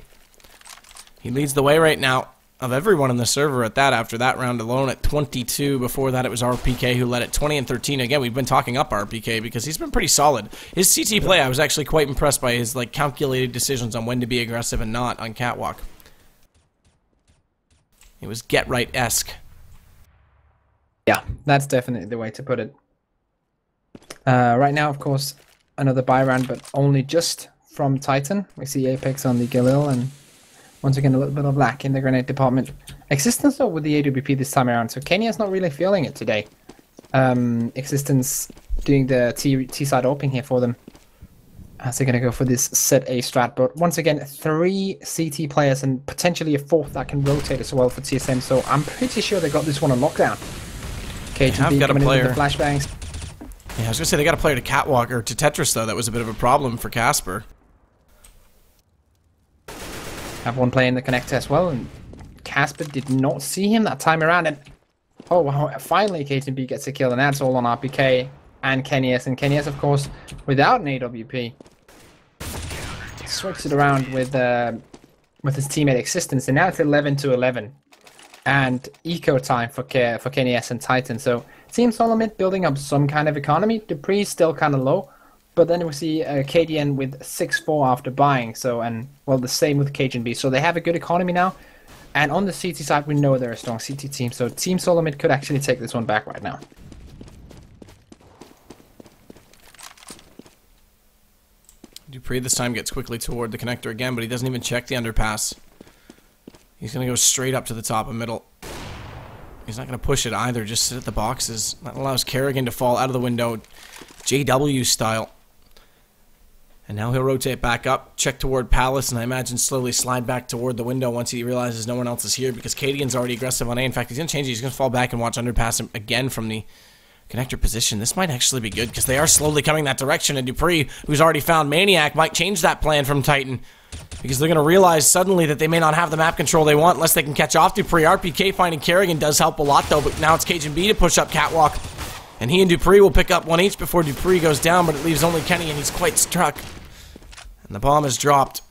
He leads the way right now of everyone in the server at that after that round alone at 22. Before that, it was RPK who led at 20 and 13. Again, we've been talking up RPK because he's been pretty solid. His CT play, I was actually quite impressed by his like calculated decisions on when to be aggressive and not on Catwalk. It was get right-esque. Yeah, that's definitely the way to put it. Right now, of course, another buy round, but only just from Titan. We see Apex on the Galil, and once again, a little bit of lack in the grenade department. Existence, though, with the AWP this time around, so Kenya's not really feeling it today. Existence doing the T-side opening here for them, as they're going to go for this set A strat. But once again, 3 CT players and potentially a 4th that can rotate as well for TSM, so I'm pretty sure they got this one on lockdown. KGB got a coming in player. with the flashbangs. Yeah, I was going to say they got a player to Catwalk, or to Tetris, though. That was a bit of a problem for Casper. Have one player in the connector as well, and Casper did not see him that time around. And oh wow, finally KTB gets a kill, and that's all on RPK and Kenyas. And Kenyas, of course, without an AWP, switched it around with his teammate Existence, and now it's 11 to 11. And eco time for Kenyas and Titan. So Team SoloMid building up some kind of economy. Dupree's still kind of low, but then we see KDN with 6-4 after buying. So, and well, the same with Cajun B. So they have a good economy now. And on the CT side, we know they're a strong CT team. So Team SoloMid could actually take this one back right now. Dupree this time gets quickly toward the connector again, but he doesn't even check the underpass. He's going to go straight up to the top and middle. He's not going to push it either, just sit at the boxes. That allows Kerrigan to fall out of the window, JW style. And now he'll rotate back up, check toward Palace, and I imagine slowly slide back toward the window once he realizes no one else is here, because Cadian's already aggressive on A. In fact, he's going to change it. He's going to fall back and watch underpass him again from the connector position. This might actually be good, because they are slowly coming that direction, and Dupree, who's already found Maniac, might change that plan from Titan, because they're going to realize suddenly that they may not have the map control they want unless they can catch off Dupree. RPK finding Kerrigan does help a lot, though, but now it's Cajun B to push up Catwalk, and he and Dupree will pick up 1 each before Dupree goes down, but it leaves only Kenny, and he's quite struck. And the bomb is dropped,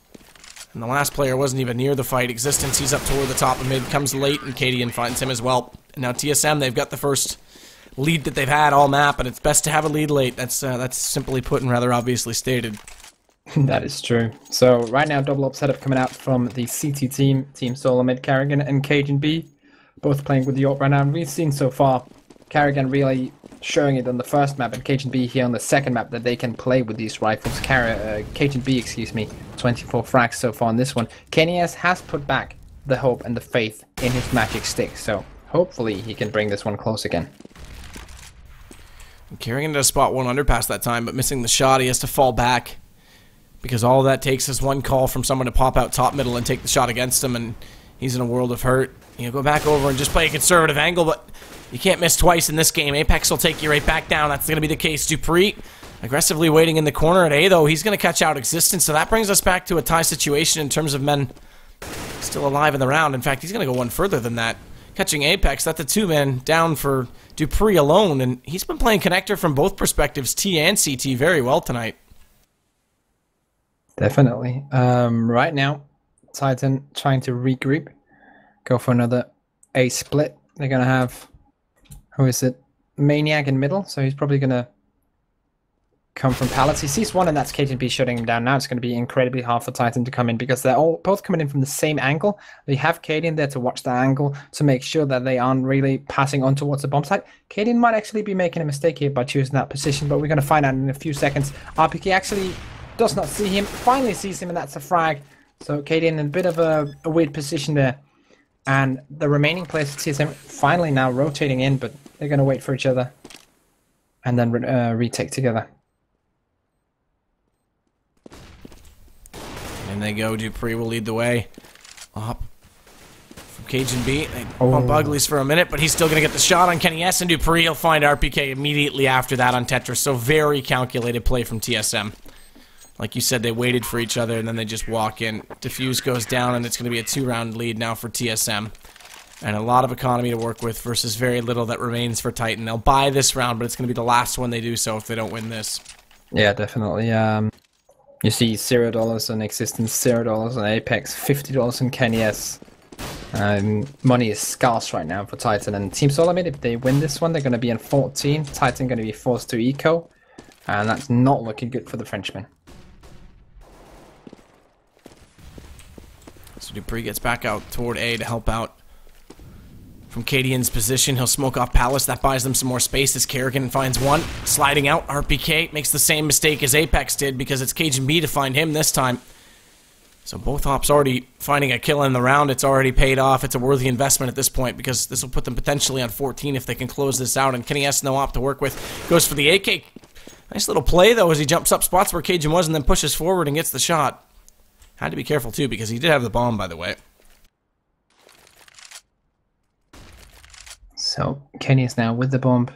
and the last player wasn't even near the fight. Existence, he's up toward the top of mid, comes late, and Cadian finds him as well. And now TSM, they've got the first lead that they've had all map, and it's best to have a lead late. That's simply put and rather obviously stated. That is true. So right now, double up setup coming out from the CT team, Team SoloMid, Kerrigan and Cajun B, both playing with the AWP right now. And we've seen so far Kerrigan really showing it on the first map, and Cajun B here on the second map, that they can play with these rifles. Cajun B, excuse me, 24 frags so far on this one. Kenyas has put back the hope and the faith in his magic stick, so hopefully he can bring this one close again. Kerrigan does spot one underpass that time, but missing the shot, he has to fall back, because all that takes is one call from someone to pop out top middle and take the shot against him, and he's in a world of hurt. You know, go back over and just play a conservative angle, but you can't miss twice in this game. Apex will take you right back down. That's going to be the case. Dupree aggressively waiting in the corner at A, though. He's going to catch out Existence, so that brings us back to a tie situation in terms of men still alive in the round. In fact, he's going to go one further than that. Catching Apex, that's a 2-man down for Dupree alone, and he's been playing connector from both perspectives, T and CT, very well tonight. Definitely. Right now, Titan trying to regroup, go for another A split. They're going to have, who is it? Maniac in middle, so he's probably going to come from Palace. He sees one, and that's KTB shutting him down. Now it's going to be incredibly hard for Titan to come in, because they're all both coming in from the same angle. They have Cadian there to watch that angle to make sure that they aren't really passing on towards the bomb site. Cadian might actually be making a mistake here by choosing that position, but we're going to find out in a few seconds. RPK actually does not see him, finally sees him, and that's a frag. So Cadian in a bit of a weird position there. And the remaining players at TSM finally now rotating in, but they're going to wait for each other and then retake together. In they go. Dupree will lead the way. Up from Cajun B. They bump uglies for a minute, but he's still going to get the shot on Kenny S. And Dupree will find RPK immediately after that on Tetris. So very calculated play from TSM. Like you said, they waited for each other, and then they just walk in. Diffuse goes down, and it's going to be a 2-round lead now for TSM. And a lot of economy to work with versus very little that remains for Titan. They'll buy this round, but it's going to be the last one they do so if they don't win this. Yeah, definitely. You see $0 on Existence, $0 on Apex, $50 on Kenny S. Money is scarce right now for Titan. And Team SoloMid, if they win this one, they're going to be in 14. Titan going to be forced to eco. And that's not looking good for the Frenchman. So Dupree gets back out toward A to help out. From Cadian's position, he'll smoke off Palace. That buys them some more space as Kerrigan finds one. Sliding out, RPK makes the same mistake as Apex did because it's Cajun B to find him this time. So both ops already finding a kill in the round. It's already paid off. It's a worthy investment at this point because this will put them potentially on 14 if they can close this out. And Kenny S, no op to work with. Goes for the AK. Nice little play, though, as he jumps up spots where Cajun was and then pushes forward and gets the shot. Had to be careful, too, because he did have the bomb, by the way. So, Kenny is now with the bomb.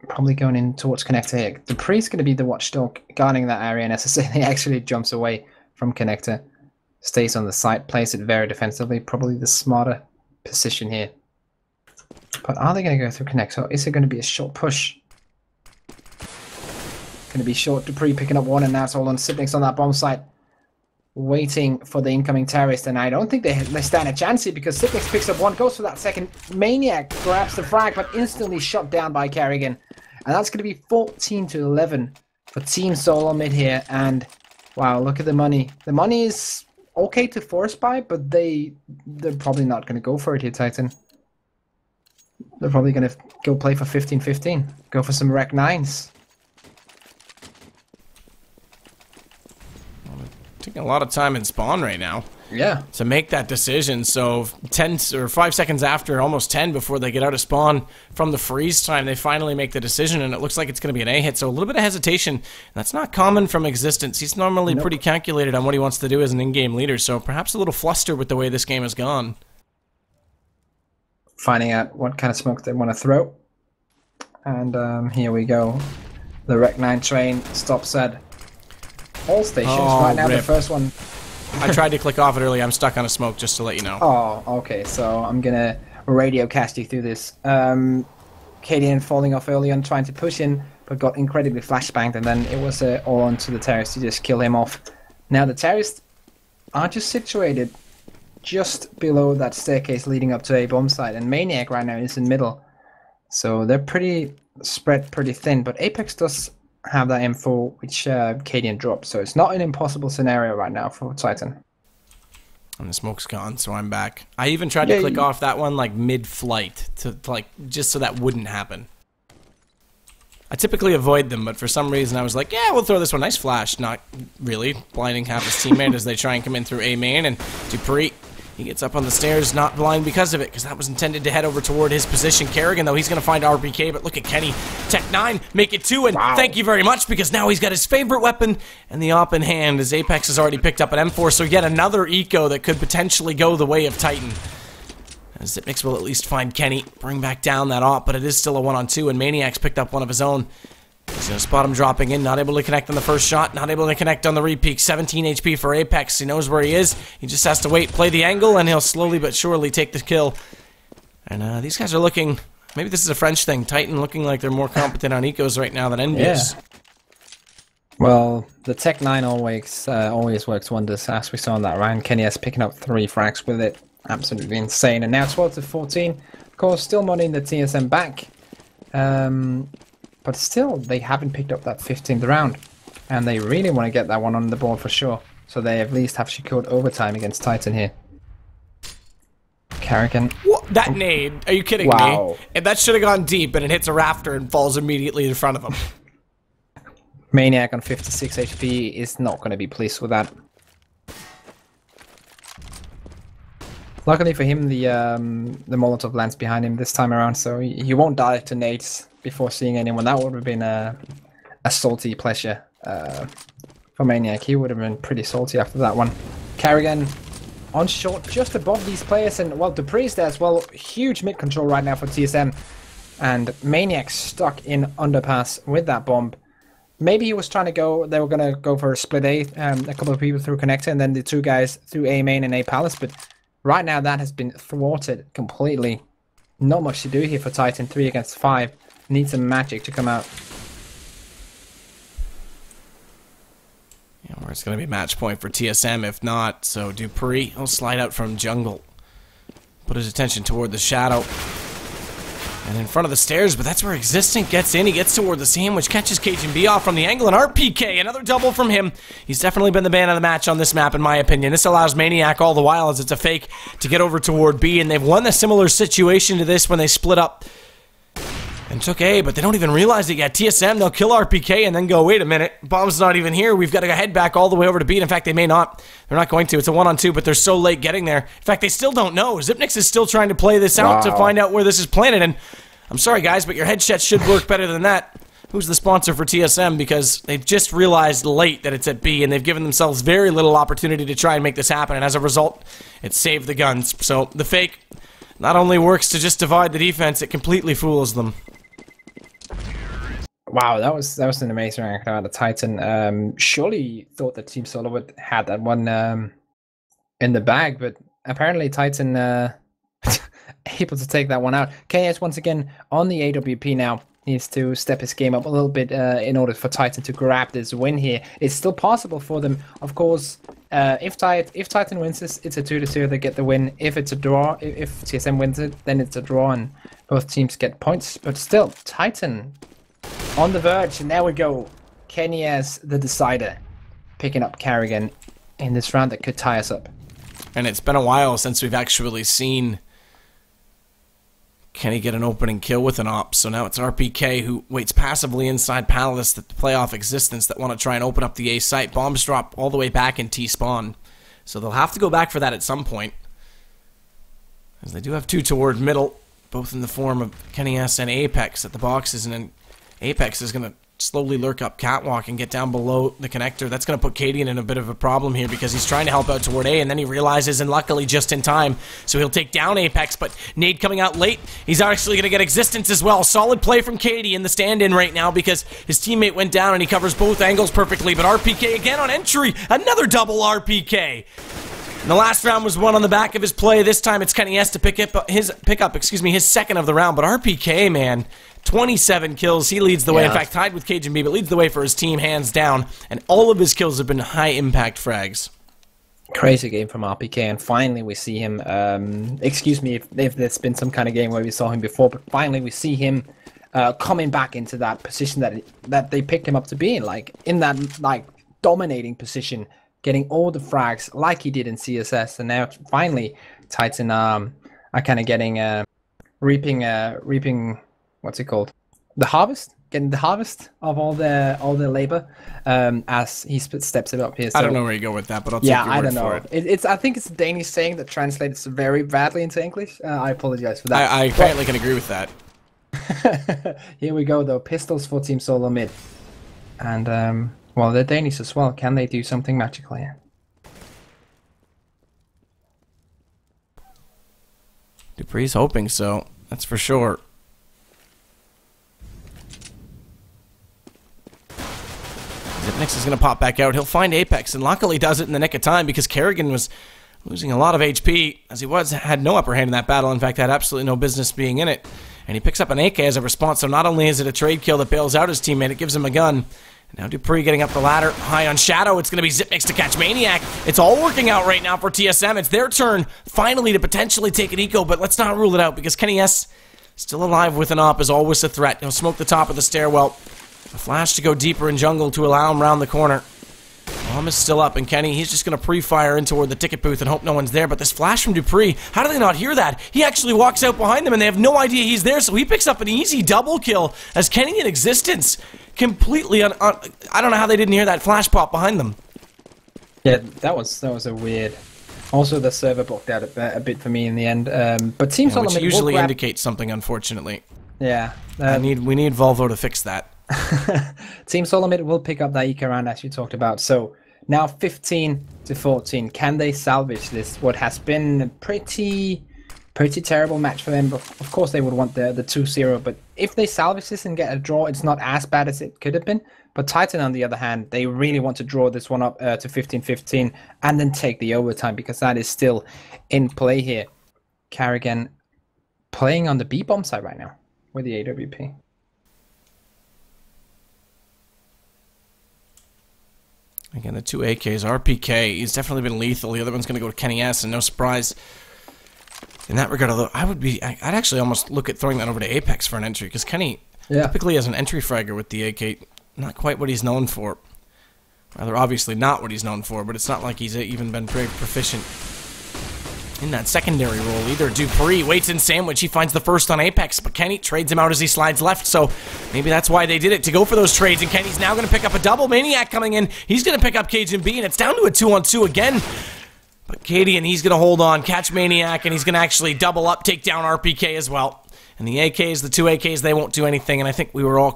Probably going in towards Connector here. Dupree's going to be the watchdog guarding that area, and SSA actually jumps away from Connector. Stays on the site, plays it very defensively. Probably the smarter position here. But are they going to go through Connector? Or is it going to be a short push? Going to be short. Dupree picking up one, and now it's all on Siblings on that bomb site. Waiting for the incoming terrorist, and I don't think they stand a chance here because Siblings picks up one, goes for that second. Maniac grabs the frag, but instantly shot down by Kerrigan. And that's going to be 14-11 for Team SoloMid here. And wow, look at the money. The money is okay to force buy, but they're probably not going to go for it here, Titan. They're probably going to go play for 15-15. Go for some Rec 9s. Taking a lot of time in spawn right now. Yeah. To make that decision. So 10 or 5 seconds after, almost 10 before they get out of spawn from the freeze time, they finally make the decision, and it looks like it's going to be an A hit. So a little bit of hesitation. That's not common from Existence. He's normally pretty calculated on what he wants to do as an in-game leader. So perhaps a little flustered with the way this game has gone. Finding out what kind of smoke they want to throw. And here we go. The Rec 9 train stops at all stations. Right now, the first one. I tried to click off it earlier. I'm stuck on a smoke, just to let you know. Oh, okay. So I'm gonna radio cast you through this. Cadian falling off early on, trying to push in, but got incredibly flashbanged, and then it was all on to the terrorists to just kill him off. Now the terrorists are just situated just below that staircase leading up to a bomb site, and Maniac right now is in middle. So they're pretty spread pretty thin, but Apex does have that info which Cadian dropped, so it's not an impossible scenario right now for Titan. And the smoke's gone, so I'm back. I even tried to click off that one like mid-flight to just so that wouldn't happen. I typically avoid them, but for some reason I was like, yeah, we'll throw this one. Nice flash. Not really. Blinding half his teammate as they try and come in through A main, and Dupree, he gets up on the stairs, not blind because of it, because that was intended to head over toward his position. Kerrigan, though, he's going to find RPK, but look at Kenny. Tech 9, make it 2, and thank you very much, because now he's got his favorite weapon and the op in hand, as Apex has already picked up an M4, so yet another eco that could potentially go the way of Titan. As Zipnix will at least find Kenny, bring back down that op, but it is still a 1-on-2, and Maniac's picked up one of his own. He's going to spot him dropping in, not able to connect on the first shot, not able to connect on the repeak. 17 HP for Apex. He knows where he is. He just has to wait, play the angle, and he'll slowly but surely take the kill. And these guys are looking, maybe this is a French thing, Titan looking like they're more competent on ecos right now than Envious. Yeah. Well, the Tech 9 always works wonders, as we saw in that round. Kenny S picking up 3 frags with it. Absolutely insane. And now 12-14. Of course, still money in the TSM back. But still, they haven't picked up that 15th round. And they really want to get that one on the board for sure. So they at least have secured overtime against Titan here. Kerrigan. What? That nade? Are you kidding me? And that should have gone deep, and it hits a rafter and falls immediately in front of him. Maniac on 56 HP is not going to be pleased with that. Luckily for him, the Molotov lands behind him this time around, so he won't die to nades before seeing anyone. That would have been a salty pleasure for for Maniac. He would have been pretty salty after that one. Carrigan on short, just above these players, and well, Dupree's there as well. Huge mid control right now for TSM, and Maniac stuck in underpass with that bomb. Maybe he was trying to go. They were gonna go for a split A. A couple of people through connector, and then the two guys through A main and A palace. But right now, that has been thwarted completely. Not much to do here for Titan. 3 against 5. Needs some magic to come out. Yeah, where it's going to be match point for TSM, if not. So Dupree will slide out from jungle. Put his attention toward the shadow. And in front of the stairs, but that's where Existent gets in. He gets toward the sandwich, catches cajunb off from the angle, and RPK, another double from him. He's definitely been the man of the match on this map, in my opinion. This allows Maniac all the while, as it's a fake, to get over toward B, and they've won a similar situation to this when they split up and took A, but they don't even realize it yet. TSM, they'll kill RPK and then go, wait a minute, bomb's not even here. We've got to head back all the way over to B. In fact, they may not. They're not going to. It's a 1-on-2, but they're so late getting there. In fact, they still don't know. Xyp9x is still trying to play this out to find out where this is planted, and I'm sorry, guys, but your headset should work better than that. Who's the sponsor for TSM? Because they've just realized late that it's at B, and they've given themselves very little opportunity to try and make this happen, and as a result, it saved the guns. So the fake not only works to just divide the defense, it completely fools them. Wow, that was an amazing round out of Titan. Surely thought that Team SoloMid had that one in the bag, but apparently Titan able to take that one out. KS once again on the AWP now. Needs to step his game up a little bit in order for Titan to grab this win here. It's still possible for them, of course. If Titan wins this, it's a 2-2. They get the win. If it's a draw, if TSM wins it, then it's a draw, and both teams get points. But still, Titan on the verge, and there we go. Kenny as the decider, picking up Carrigan in this round that could tie us up. And it's been a while since we've actually seen Kenny get an opening kill with an op. So now it's RPK who waits passively inside Palace to play off Existence that want to try and open up the A site. Bombs drop all the way back in T-spawn. So they'll have to go back for that at some point, as they do have two toward middle, both in the form of Kenny S and Apex at the boxes, and then Apex is going to slowly lurk up catwalk and get down below the connector. That's going to put Cadian in a bit of a problem here, because he's trying to help out toward A, and then he realizes, and luckily just in time, so he'll take down Apex, but nade coming out late. He's actually going to get Existence as well. Solid play from Cady in the stand-in right now, because his teammate went down and he covers both angles perfectly, but RPK again on entry. Another double RPK. And the last round was won on the back of his play. This time it's Kenny S to pick up his second of the round, but RPK, man, 27 kills. He leads the way. In fact, tied with cajunb, but leads the way for his team, hands down. And all of his kills have been high-impact frags. Crazy game from RPK, and finally we see him. Excuse me if there's been some kind of game where we saw him before, but finally we see him coming back into that position that they picked him up to be in, like in that dominating position, getting all the frags like he did in CSS, and now finally Titan are kind of getting reaping. What's it called? The harvest? Getting the harvest of all their labor as he steps it up here. So, I don't know where you go with that, but I'll take your word for it. I think it's a Danish saying that translates very badly into English. I apologize for that. I apparently can agree with that. Here we go, though. Pistols for Team SoloMid. And, well, they're Danish as well. Can they do something magical here? Dupree's hoping so. That's for sure. Xyp9x is going to pop back out. He'll find Apex, and luckily does it in the nick of time, because Kerrigan was losing a lot of HP, as he had no upper hand in that battle. In fact, had absolutely no business being in it. And he picks up an AK as a response, so not only is it a trade kill that bails out his teammate, it gives him a gun. And now Dupree getting up the ladder, high on Shadow. It's going to be Xyp9x to catch Maniac. It's all working out right now for TSM. It's their turn, finally, to potentially take an eco, but let's not rule it out, because Kenny S, still alive with an op, is always a threat. He'll smoke the top of the stairwell. A flash to go deeper in jungle to allow him round the corner. Bomb is still up, and Kenny, he's just going to pre-fire in toward the ticket booth and hope no one's there. But this flash from Dupree, how do they not hear that? He actually walks out behind them, and they have no idea he's there, so he picks up an easy double kill as Kenny in Existence completely I don't know how they didn't hear that flash pop behind them. Yeah, that was a weird. Also, the server blocked out a bit for me in the end. But Team SoloMid which usually indicates something, unfortunately. Yeah. We need Volvo to fix that. Team SoloMid will pick up that eco round as you talked about. So now 15 to 14. Can they salvage this? What has been a pretty terrible match for them. But of course, they would want the 2-0. But if they salvage this and get a draw, it's not as bad as it could have been. But Titan, on the other hand, they really want to draw this one up to 15-15 and then take the overtime, because that is still in play here. Carrigan playing on the B-bomb side right now with the AWP. Again, the two AKs. RPK, he's definitely been lethal. The other one's going to go to Kenny S, and no surprise in that regard. Although I'd actually almost look at throwing that over to Apex for an entry, because Kenny typically has an entry fragger with the AK. Not quite what he's known for. Rather, obviously not what he's known for, but it's not like he's even been very proficient in that secondary role either. Dupree waits in sandwich. He finds the first on Apex, but Kenny trades him out as he slides left, so maybe that's why they did it, to go for those trades, and Kenny's now going to pick up a double. Maniac coming in. He's going to pick up Cajun B, and it's down to a 2-on-2 again. But Cadian, he's going to hold on, catch Maniac, and he's going to actually double up, take down RPK as well. And the AKs, the two AKs, they won't do anything, and I think we were all